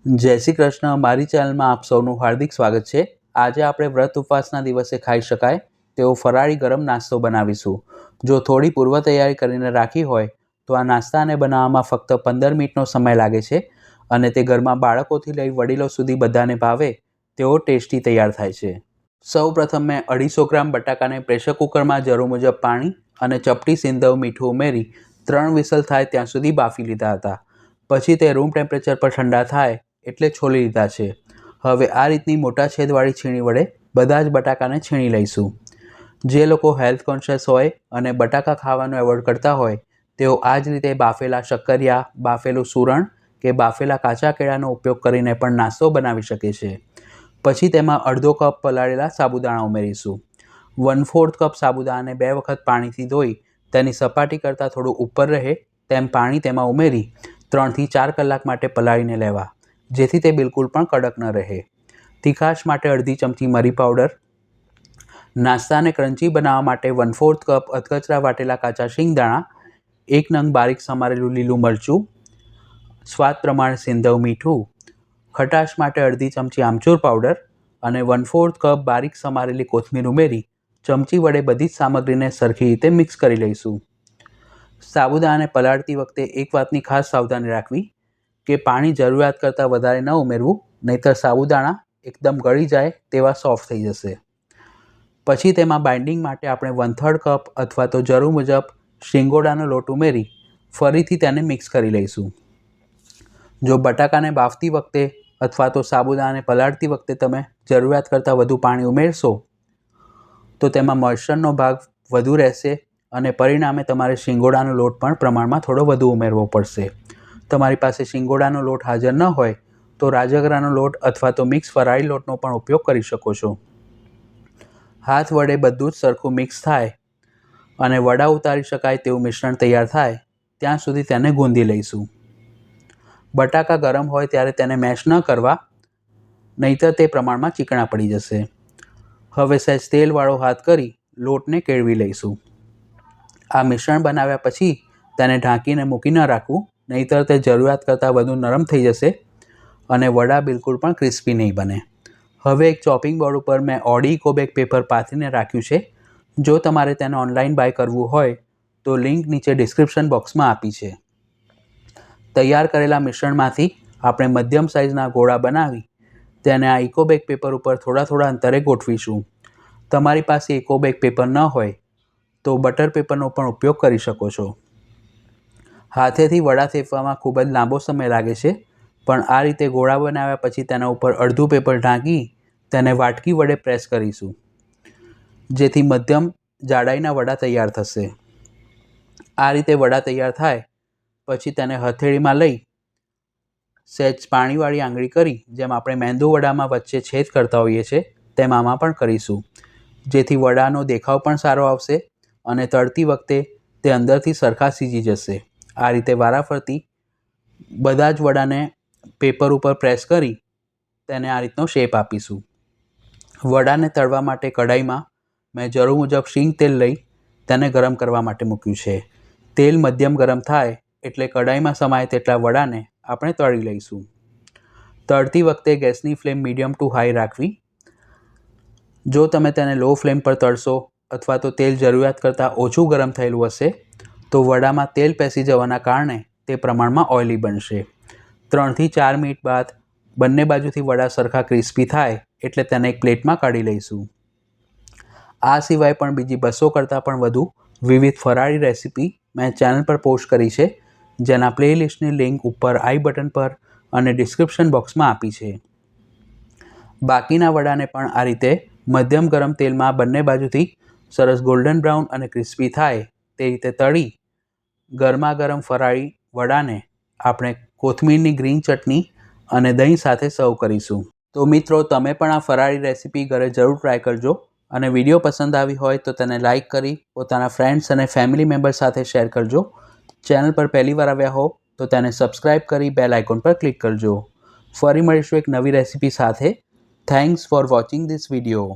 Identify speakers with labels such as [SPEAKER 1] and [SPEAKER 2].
[SPEAKER 1] જય શ્રી કૃષ્ણ। મારી ચેનલમાં આપ સૌનું હાર્દિક સ્વાગત છે। આજે આપણે વ્રત ઉપવાસના દિવસે ખાઈ શકાય તેવો ફરાળી ગરમ નાસ્તો બનાવીશું। જો થોડી પૂર્વ તૈયારી કરીને રાખી હોય તો આ નાસ્તાને બનાવવામાં ફક્ત 15 મિનિટનો સમય લાગે છે અને તે ઘરમાં બાળકોથી લઈ વડીલો સુધી બધાને ભાવે તેવો ટેસ્ટી તૈયાર થાય છે। સૌપ્રથમ મેં 250 ગ્રામ બટાકાને પ્રેશર કુકરમાં જરૂર મુજબ પાણી અને ચપટી સિંધવ મીઠું ઉમેરી 3 વિસલ થાય ત્યાં સુધી બાફી લીધા હતા। પછી તે રૂમ ટેમ્પરેચર પર ઠંડા થાય એટલે છોલી લીધા છે। હવે આ રીતની મોટા છેદવાળી છીણી વડે બધા જ બટાકાને છીણી લઈશું। જે લોકો હેલ્થ કોન્શિયસ હોય અને બટાકા ખાવાનું એવોઇડ કરતા હોય તેઓ આ જ રીતે બાફેલા શક્કરિયા, બાફેલું સૂરણ કે બાફેલા કાચા કેળાનો ઉપયોગ કરીને પણ નાસ્તો બનાવી શકે છે। પછી તેમાં અડધો કપ પલાળેલા સાબુદાણા ઉમેરીશું। 1/4 કપ સાબુદાણાને 2 વખત પાણીથી ધોઈ તેની સપાટી કરતાં થોડું ઉપર રહે તેમ પાણી તેમાં ઉમેરી 3 થી 4 કલાક માટે પલાળીને લેવા, જેથી તે બિલકુલ પણ કડક ન રહે। તીખાશ માટે અડધી ચમચી મરી પાવડર। નાસ્તાને ક્રન્ચી બનાવવા માટે 1/4 કપ અધકચરા વાટેલા કાચા શિંગદાણા, 1 નંગ બારીક સમારેલું લીલું મરચું, સ્વાદ પ્રમાણે સિંધવ મીઠું, ખટાશ માટે અડધી ચમચી આમચૂર પાવડર અને 1/4 કપ બારીક સમારેલી કોથમીર ઉમેરી ચમચી વડે બધી જ સામગ્રીને સરખી રીતે મિક્સ કરી લઈશું। સાબુદાણાને પલાળતી વખતે એક વાતની ખાસ સાવધાની રાખવી કે પાણી જરૂરિયાત કરતાં વધારે ન ઉમેરવું, નહીંતર સાબુદાણા એકદમ ગળી જાય તેવા સોફ્ટ થઈ જશે। પછી તેમાં બાઇન્ડિંગ માટે આપણે 1/3 કપ અથવા તો જરૂર મુજબ શિંગોડાનો લોટ ઉમેરી ફરીથી તેને મિક્સ કરી લઈશું। જો બટાકાને બાફતી વખતે અથવા તો સાબુદાણાને પલાળતી વખતે તમે જરૂરિયાત કરતાં વધુ પાણી ઉમેરશો તો તેમાં મોઇશ્ચરનો ભાગ વધુ રહેશે અને પરિણામે તમારે શિંગોડાનો લોટ પણ પ્રમાણમાં થોડો વધુ ઉમેરવો પડશે। તમારી પાસે શિંગોડાનો લોટ હાજર ન હોય તો રાજગરાનો લોટ અથવા તો મિક્સ ફરાળી લોટનો પણ ઉપયોગ કરી શકો છો। હાથ વડે બધું જ સરખું મિક્સ થાય અને વડા ઉતારી શકાય તેવું મિશ્રણ તૈયાર થાય ત્યાં સુધી તેને ગૂંધી લઈશું। બટાકા ગરમ હોય ત્યારે તેને મેશ ન કરવા, નહીંતર તે પ્રમાણમાં ચીકણા પડી જશે। હવે સહેજ તેલવાળો હાથ કરી લોટને કેળવી લઈશું। આ મિશ્રણ બનાવ્યા પછી તેને ઢાંકીને મૂકી ન રાખવું, નહીંતર તે જરૂરિયાત કરતાં વધુ નરમ થઈ જશે અને વડા બિલકુલ પણ ક્રિસ્પી નહીં બને। હવે એક ચોપિંગ બોર્ડ ઉપર મેં ઓડી ઇકોબેક પેપર પાથરીને રાખ્યું છે। જો તમારે તેને ઓનલાઈન બાય કરવું હોય તો લિંક નીચે ડિસ્ક્રિપ્શન બોક્સમાં આપી છે। તૈયાર કરેલા મિશ્રણમાંથી આપણે મધ્યમ સાઇઝના ગોળા બનાવી તેને આ ઇકોબેક પેપર ઉપર થોડા થોડા અંતરે ગોઠવીશું। તમારી પાસે ઇકોબેક પેપર ન હોય તો બટર પેપરનો પણ ઉપયોગ કરી શકો છો। હાથેથી વડા થેપવામાં ખૂબ જ લાંબો સમય લાગે છે, પણ આ રીતે ગોળા બનાવ્યા પછી તેના ઉપર અડધું પેપર ઢાંકી તેને વાટકી વડે પ્રેસ કરીશું, જેથી મધ્યમ જાડાઈના વડા તૈયાર થશે। આ રીતે વડા તૈયાર થાય પછી તેને હથેળીમાં લઈ સહેજ પાણીવાળી આંગળી કરી, જેમ આપણે મેંદુ વડામાં વચ્ચે છેદ કરતા હોઈએ છીએ તેમ આમાં પણ કરીશું, જેથી વડાનો દેખાવ પણ સારો આવશે અને તળતી વખતે તે અંદરથી સરખા સીજી જશે। આ રીતે વારાફરતી બધા જ વડાને પેપર ઉપર પ્રેસ કરી તેને આ રીતનો શેપ આપીશું। વડાને તળવા માટે કઢાઈમાં મેં જરૂર મુજબ શીંગ તેલ લઈ તેને ગરમ કરવા માટે મૂક્યું છે। તેલ મધ્યમ ગરમ થાય એટલે કઢાઈમાં સમાય તેટલા વડાને આપણે તળી લઈશું। તળતી વખતે ગેસની ફ્લેમ મીડિયમ ટુ હાઈ રાખવી। જો તમે તેને લો ફ્લેમ પર તળશો અથવા તો તેલ જરૂરિયાત કરતાં ઓછું ગરમ થયેલું હશે તો વડામાં તેલ પેસી જવાના કારણે તે પ્રમાણમાં ઓઇલી બનશે। 3 થી 4 મિનિટ બાદ બંને બાજુથી વડા સરખા ક્રિસ્પી થાય એટલે તેને એક પ્લેટમાં કાઢી લઈશું। આ સિવાય પણ બીજી 200 કરતાં પણ વધુ વિવિધ ફરાળી રેસીપી મેં ચેનલ પર પોસ્ટ કરી છે, જેના પ્લેલિસ્ટની લિંક ઉપર આઈ બટન પર અને ડિસ્ક્રિપ્શન બોક્સમાં આપી છે। બાકીના વડાને પણ આ રીતે મધ્યમ ગરમ તેલમાં બંને બાજુથી સરસ ગોલ્ડન બ્રાઉન અને ક્રિસ્પી થાય તે રીતે તળી ગરમા ગરમ ફરાળી વડાને આપણે કોથમીરની ગ્રીન ચટણી અને દહીં સાથે સર્વ કરીશું। તો મિત્રો, તમે પણ આ ફરાળી રેસીપી ઘરે જરૂર ટ્રાય કરજો અને વિડીયો પસંદ આવી હોય તો તેને લાઇક કરી પોતાના ફ્રેન્ડ્સ અને ફેમિલી મેમ્બર સાથે શેર કરજો। ચેનલ પર પહેલીવાર આવ્યા હો તો તેને સબસ્ક્રાઈબ કરી બેલ આઇકોન પર ક્લિક કરજો। ફરી મળીશું એક નવી રેસીપી સાથે। Thanks for watching this video.